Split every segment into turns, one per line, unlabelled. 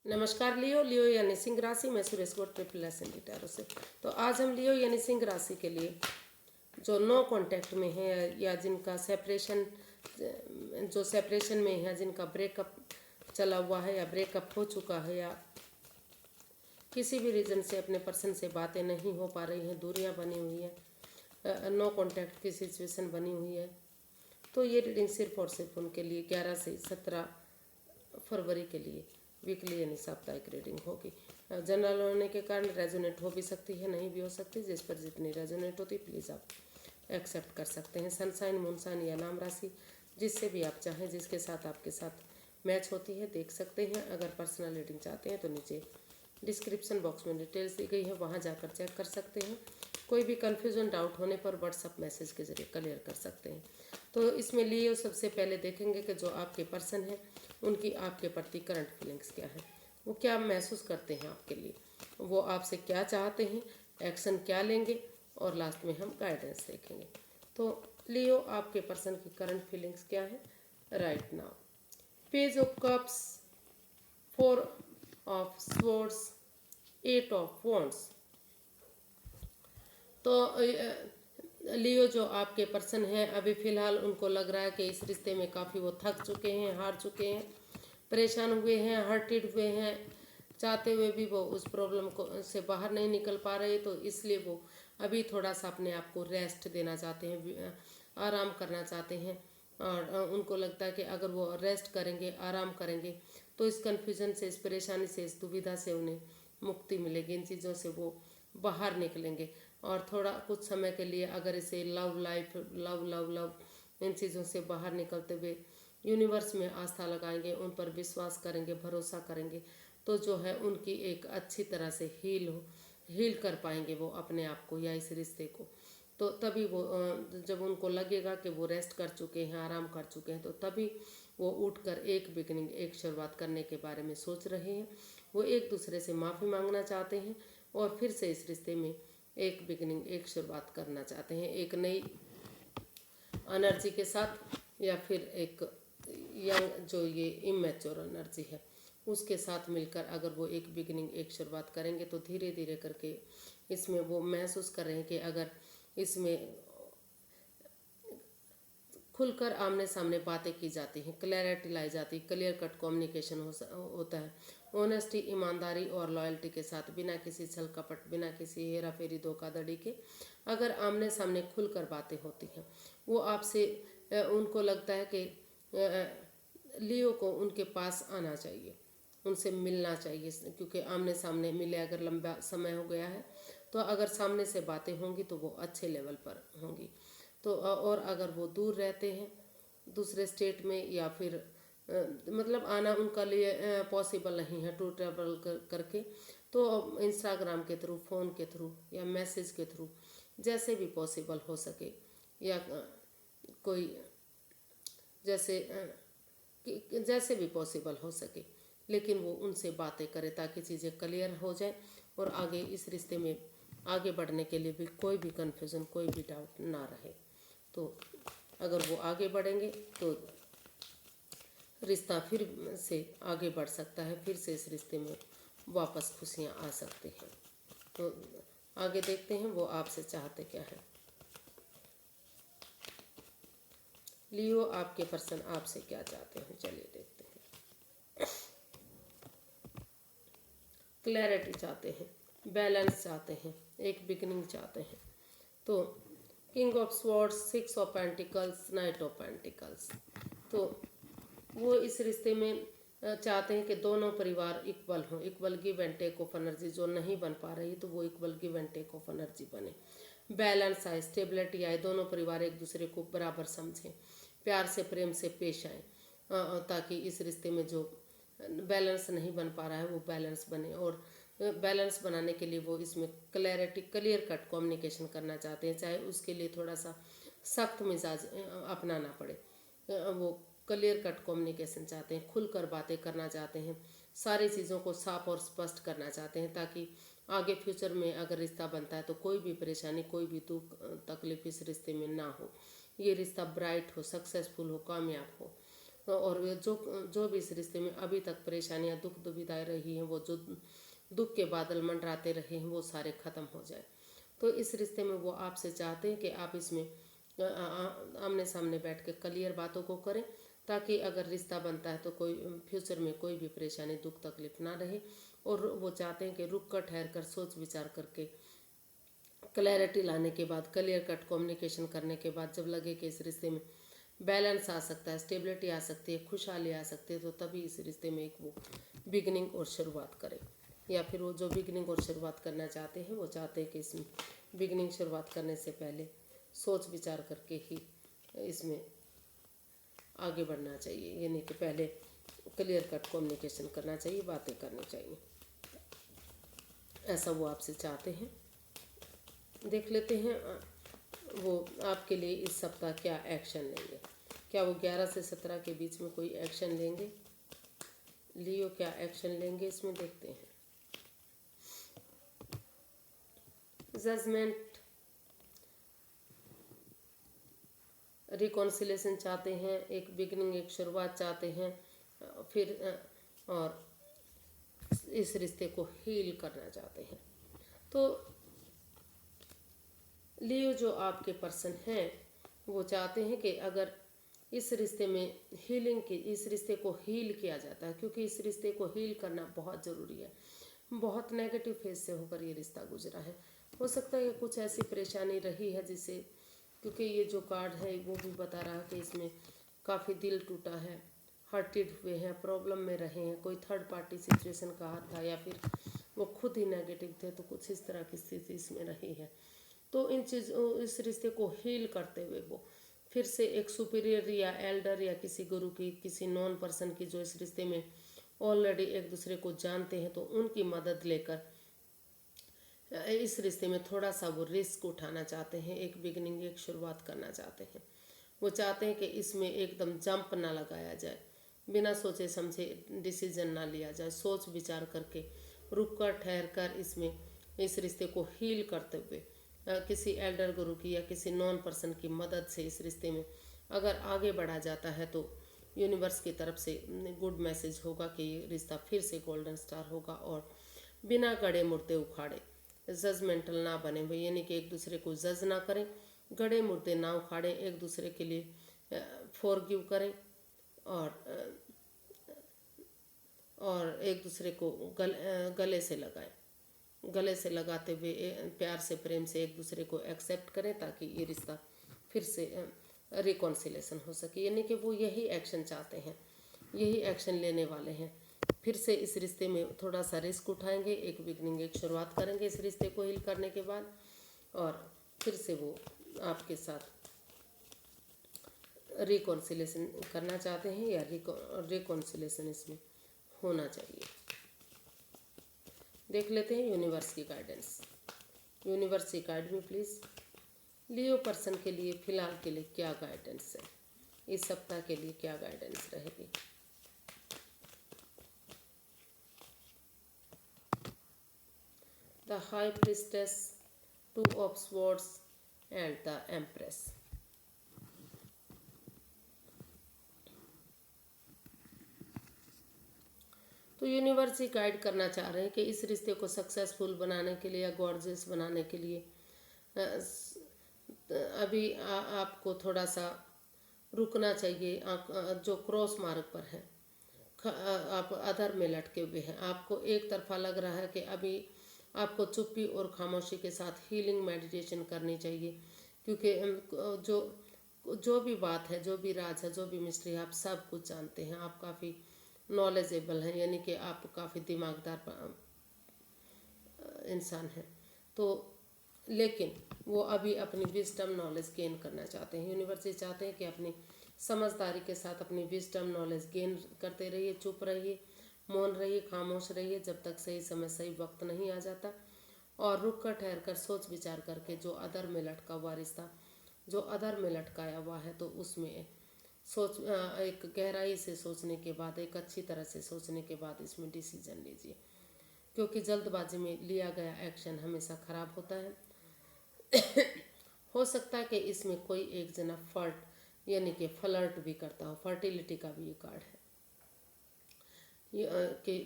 नमस्कार लियो लियो यानी सिंह राशि में सुरेश गोट ट्रिपल एस टैरो से। तो आज हम लियो यानी सिंह राशि के लिए जो नो कांटेक्ट में है या जिनका सेपरेशन जो सेपरेशन में है, जिनका ब्रेकअप चला हुआ है या ब्रेकअप हो चुका है या किसी भी रीज़न से अपने पर्सन से बातें नहीं हो पा रही हैं, दूरियां बनी हुई है, नो कांटेक्ट की सिचुएशन बनी हुई है, तो ये रीडिंग सिर्फ और सिर्फ उनके लिए 11 से 17 फरवरी के लिए वीकली यानी साप्ताहिक रीडिंग होगी। जनरल होने के कारण रेजोनेट हो भी सकती है, नहीं भी हो सकती। जिस पर जितनी रेजोनेट होती प्लीज़ आप एक्सेप्ट कर सकते हैं। सनसाइन, मूनसाइन या नाम राशि जिससे भी आप चाहें, जिसके साथ आपके साथ मैच होती है देख सकते हैं। अगर पर्सनल रीडिंग चाहते हैं तो नीचे डिस्क्रिप्शन बॉक्स में डिटेल्स दी गई है, वहाँ जाकर चेक कर सकते हैं। कोई भी कन्फ्यूजन डाउट होने पर व्हाट्सअप मैसेज के जरिए क्लियर कर सकते हैं। तो इसमें लिए सबसे पहले देखेंगे कि जो आपके पर्सन हैं उनकी आपके प्रति करंट फीलिंग्स क्या है, वो क्या महसूस करते हैं आपके लिए, वो आपसे क्या चाहते हैं, एक्शन क्या लेंगे, और लास्ट में हम गाइडेंस देखेंगे। तो लियो आपके पर्सन की करंट फीलिंग्स क्या है right now. Page of cups, 4 of swords, 8 of wands. तो लियो जो आपके पर्सन हैं अभी फ़िलहाल उनको लग रहा है कि इस रिश्ते में काफ़ी वो थक चुके हैं, हार चुके हैं, परेशान हुए हैं, हर्टेड हुए हैं। चाहते हुए भी वो उस प्रॉब्लम को से बाहर नहीं निकल पा रहे, तो इसलिए वो अभी थोड़ा सा अपने आप को रेस्ट देना चाहते हैं, आराम करना चाहते हैं। और उनको लगता है कि अगर वो रेस्ट करेंगे, आराम करेंगे, तो इस कन्फ्यूज़न से, इस परेशानी से, इस दुविधा से उन्हें मुक्ति मिलेगी। इन चीज़ों से वो बाहर निकलेंगे और थोड़ा कुछ समय के लिए अगर इसे love life, love love love in चीज़ों से बाहर निकलते हुए यूनिवर्स में आस्था लगाएंगे, उन पर विश्वास करेंगे, भरोसा करेंगे, तो जो है उनकी एक अच्छी तरह से हील कर पाएंगे वो अपने आप को या इस रिश्ते को। तो तभी वो जब उनको लगेगा कि वो रेस्ट कर चुके हैं, आराम कर चुके हैं, तो तभी वो उठकर एक बिगनिंग, एक शुरुआत करने के बारे में सोच रहे हैं। वो एक दूसरे से माफ़ी मांगना चाहते हैं और फिर से इस रिश्ते में एक बिगनिंग, एक शुरुआत करना चाहते हैं, एक नई एनर्जी के साथ, या फिर एक यंग जो ये इमेच्योर एनर्जी है उसके साथ मिलकर अगर वो एक बिगनिंग, एक शुरुआत करेंगे, तो धीरे धीरे करके इसमें वो महसूस कर रहे हैं कि अगर इसमें खुलकर आमने सामने बातें की जाती हैं, क्लैरिटी लाई जाती है, क्लियर कट कम्युनिकेशन होता है, ऑनेस्टी, ईमानदारी और लॉयल्टी के साथ, बिना किसी छल कपट, बिना किसी हेरा फेरी, धोखाधड़ी के अगर आमने सामने खुलकर बातें होती हैं, वो आपसे उनको लगता है कि लियो को उनके पास आना चाहिए, उनसे मिलना चाहिए, क्योंकि आमने सामने मिले अगर लंबा समय हो गया है, तो अगर सामने से बातें होंगी तो वो अच्छे लेवल पर होंगी। तो और अगर वो दूर रहते हैं दूसरे स्टेट में, या फिर मतलब आना उनका लिए पॉसिबल नहीं है टू ट्रैवल करके, तो इंस्टाग्राम के थ्रू, फ़ोन के थ्रू या मैसेज के थ्रू जैसे भी पॉसिबल हो सके, या कोई जैसे भी पॉसिबल हो सके, लेकिन वो उनसे बातें करे ताकि चीज़ें क्लियर हो जाए और आगे इस रिश्ते में आगे बढ़ने के लिए भी कोई भी कन्फ्यूज़न, कोई भी डाउट ना रहे। तो अगर वो आगे बढ़ेंगे तो रिश्ता फिर से आगे बढ़ सकता है, फिर से इस रिश्ते में वापस खुशियाँ आ सकती हैं। तो आगे देखते हैं वो आपसे चाहते क्या है। लियो आपके पर्सन आपसे क्या चाहते हैं, चलिए देखते हैं। क्लैरिटी चाहते हैं, बैलेंस चाहते हैं, एक बिगनिंग चाहते हैं। तो king of swords, 6 of pentacles, night of pentacles. तो वो इस रिश्ते में चाहते हैं कि दोनों परिवार इक्वल हों, equal give and take of energy जो नहीं बन पा रही, तो वो equal give and take of energy बने, बैलेंस आए, स्टेबिलिटी आए, दोनों परिवार एक दूसरे को बराबर समझें, प्यार से, प्रेम से पेश आए, ताकि इस रिश्ते में जो बैलेंस नहीं बन पा रहा है वो बैलेंस बने। और बैलेंस बनाने के लिए वो इसमें क्लैरिटी, क्लियर कट कम्युनिकेशन करना चाहते हैं, चाहे उसके लिए थोड़ा सा सख्त मिजाज अपनाना पड़े, वो क्लियर कट कम्युनिकेशन चाहते हैं, खुलकर बातें करना चाहते हैं, सारी चीज़ों को साफ और स्पष्ट करना चाहते हैं, ताकि आगे फ्यूचर में अगर रिश्ता बनता है तो कोई भी परेशानी, कोई भी दुख तकलीफ इस रिश्ते में ना हो, ये रिश्ता ब्राइट हो, सक्सेसफुल हो, कामयाब हो। और जो जो भी इस रिश्ते में अभी तक परेशानियां दुख दुविधाएं रही हैं, वो जो दुख के बादल मंडराते रहे हैं, वो सारे ख़त्म हो जाए। तो इस रिश्ते में वो आपसे चाहते हैं कि आप इसमें आमने सामने बैठ के क्लियर बातों को करें, ताकि अगर रिश्ता बनता है तो कोई फ्यूचर में कोई भी परेशानी दुख तकलीफ ना रहे। और वो चाहते हैं कि रुक कर ठहर कर सोच विचार करके क्लैरिटी लाने के बाद, क्लियर कट कम्युनिकेशन करने के बाद, जब लगे कि इस रिश्ते में बैलेंस आ सकता है, स्टेबिलिटी आ सकती है, खुशहाली आ सकती है, तो तभी इस रिश्ते में एक वो बिगनिंग और शुरुआत करें। या फिर वो जो बिगनिंग और शुरुआत करना चाहते हैं, वो चाहते हैं कि इसमें बिगनिंग शुरुआत करने से पहले सोच विचार करके ही इसमें आगे बढ़ना चाहिए, यानी कि पहले क्लियर कट कम्युनिकेशन करना चाहिए, बातें करनी चाहिए। ऐसा वो आपसे चाहते हैं। देख लेते हैं वो आपके लिए इस सप्ताह क्या एक्शन लेंगे। क्या वो 11 से 17 के बीच में कोई एक्शन लेंगे? लियो क्या एक्शन लेंगे इसमें देखते हैं। जजमेंट, रिकॉन्सिलेशन चाहते हैं, एक बिगनिंग, एक शुरुआत चाहते हैं, फिर और इस रिश्ते को हील करना चाहते हैं। तो लियो जो आपके पर्सन हैं, वो चाहते हैं कि अगर इस रिश्ते में हीलिंग की, इस रिश्ते को हील किया जाता है, क्योंकि इस रिश्ते को हील करना बहुत ज़रूरी है। बहुत नेगेटिव फेज से होकर ये रिश्ता गुजरा है। हो सकता है कुछ ऐसी परेशानी रही है जिससे, क्योंकि ये जो कार्ड है वो भी बता रहा है कि इसमें काफ़ी दिल टूटा है, हर्टेड हुए हैं, प्रॉब्लम में रहे हैं, कोई थर्ड पार्टी सिचुएशन का हाथ था, या फिर वो खुद ही नेगेटिव थे, तो कुछ इस तरह की स्थिति इसमें रही है। तो इस रिश्ते को हील करते हुए वो फिर से एक सुपीरियर या एल्डर या किसी गुरु की, किसी नॉन पर्सन की जो इस रिश्ते में ऑलरेडी एक दूसरे को जानते हैं, तो उनकी मदद लेकर इस रिश्ते में थोड़ा सा वो रिस्क उठाना चाहते हैं, एक बिगनिंग, एक शुरुआत करना चाहते हैं। वो चाहते हैं कि इसमें एकदम जंप ना लगाया जाए, बिना सोचे समझे डिसीजन ना लिया जाए, सोच विचार करके रुक कर ठहर कर इसमें इस रिश्ते को हील करते हुए किसी एल्डर गुरु की या किसी नॉन पर्सन की मदद से इस रिश्ते में अगर आगे बढ़ा जाता है, तो यूनिवर्स की तरफ से गुड मैसेज होगा कि ये रिश्ता फिर से गोल्डन स्टार होगा। और बिना गड़े मुर्दे उखाड़े, जजमेंटल ना बने हुए, यानी कि एक दूसरे को जज ना करें, गड़े मुर्दे ना उखाड़ें, एक दूसरे के लिए फॉरगिव करें, और एक दूसरे को गले से लगाएं, गले से लगाते हुए प्यार से, प्रेम से एक दूसरे को एक्सेप्ट करें, ताकि ये रिश्ता फिर से रिकॉन्सिलेशन हो सके। यानी कि वो यही एक्शन चाहते हैं, यही एक्शन लेने वाले हैं। फिर से इस रिश्ते में थोड़ा सा रिस्क उठाएंगे, एक बिगनिंग, एक शुरुआत करेंगे इस रिश्ते को हील करने के बाद, और फिर से वो आपके साथ रिकॉन्सिलेशन करना चाहते हैं, या रिकॉन्सिलेशन इसमें होना चाहिए। देख लेते हैं यूनिवर्स की गाइडेंस। यूनिवर्स की गाइड में प्लीज़ लियो पर्सन के लिए फिलहाल के लिए क्या गाइडेंस है, इस सप्ताह के लिए क्या गाइडेंस रहेगी। The high priestess, 2 of swords and the empress. तो यूनिवर्स ही गाइड करना चाह रहे हैं कि इस रिश्ते को सक्सेसफुल बनाने के लिए या गॉर्जियस बनाने के लिए अभी आपको थोड़ा सा रुकना चाहिए। जो क्रॉस मार्ग पर है, आप अधर में लटके हुए हैं, आपको एक तरफा लग रहा है कि अभी आपको चुप्पी और खामोशी के साथ हीलिंग मेडिटेशन करनी चाहिए, क्योंकि जो भी बात है, जो भी राज है, जो भी मिस्ट्री है, आप सब कुछ जानते हैं, आप काफ़ी नॉलेजेबल हैं, यानी कि आप काफ़ी दिमागदार इंसान हैं। तो लेकिन वो अभी अपनी विजडम नॉलेज गेन करना चाहते हैं। यूनिवर्स ये चाहते हैं कि अपनी समझदारी के साथ अपनी विजडम नॉलेज गेन करते रहिए, चुप रहिए, मौन रहिए, खामोश रहिए, जब तक सही समय, सही वक्त नहीं आ जाता। और रुक कर ठहर कर सोच विचार करके जो अधर में लटका हुआ रिश्ता, जो अधर में लटकाया हुआ है, तो उसमें एक गहराई से सोचने के बाद, एक अच्छी तरह से सोचने के बाद इसमें डिसीजन लीजिए, क्योंकि जल्दबाजी में लिया गया एक्शन हमेशा ख़राब होता है। हो सकता है कि इसमें कोई एक जना फॉल्ट यानी कि फ्लर्ट भी करता हो, फर्टिलिटी का भी ये कार्ड है। कि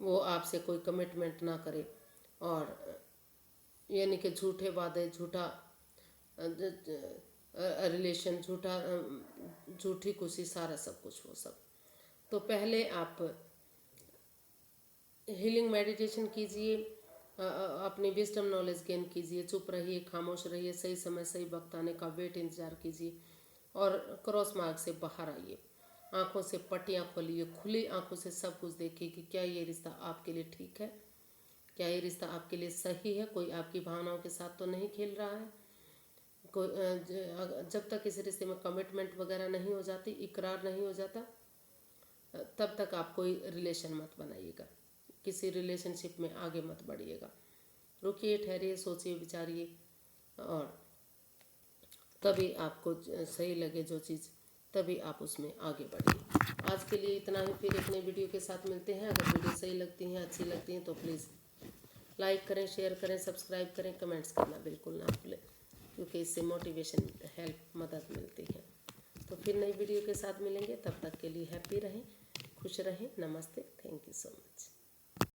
वो आपसे कोई कमिटमेंट ना करे, और यानी कि झूठे वादे, झूठा रिलेशन, झूठी खुशी, सारा सब कुछ वो सब। तो पहले आप हीलिंग मेडिटेशन कीजिए, अपनी विजडम नॉलेज गेन कीजिए, चुप रहिए, खामोश रहिए, सही समय सही वक्त आने का वेट इंतजार कीजिए, और क्रॉस मार्ग से बाहर आइए, आंखों से पट्टियाँ खोलिए, खुली आंखों से सब कुछ देखिए कि क्या ये रिश्ता आपके लिए ठीक है, क्या ये रिश्ता आपके लिए सही है, कोई आपकी भावनाओं के साथ तो नहीं खेल रहा है। कोई जब तक इस रिश्ते में कमिटमेंट वगैरह नहीं हो जाती, इकरार नहीं हो जाता, तब तक आप कोई रिलेशन मत बनाइएगा, किसी रिलेशनशिप में आगे मत बढ़िएगा। रुकिए, ठहरिए, सोचिए, विचारिए, और तभी आपको सही लगे जो चीज़, तभी आप उसमें आगे बढ़िए। आज के लिए इतना ही, फिर एक नई वीडियो के साथ मिलते हैं। अगर वीडियो सही लगती हैं, अच्छी लगती हैं, तो प्लीज़ लाइक करें, शेयर करें, सब्सक्राइब करें, कमेंट्स करना बिल्कुल ना भूलें, क्योंकि इससे मोटिवेशन, हेल्प, मदद मिलती है। तो फिर नई वीडियो के साथ मिलेंगे, तब तक के लिए हैप्पी रहें, खुश रहें। नमस्ते, थैंक यू सो मच।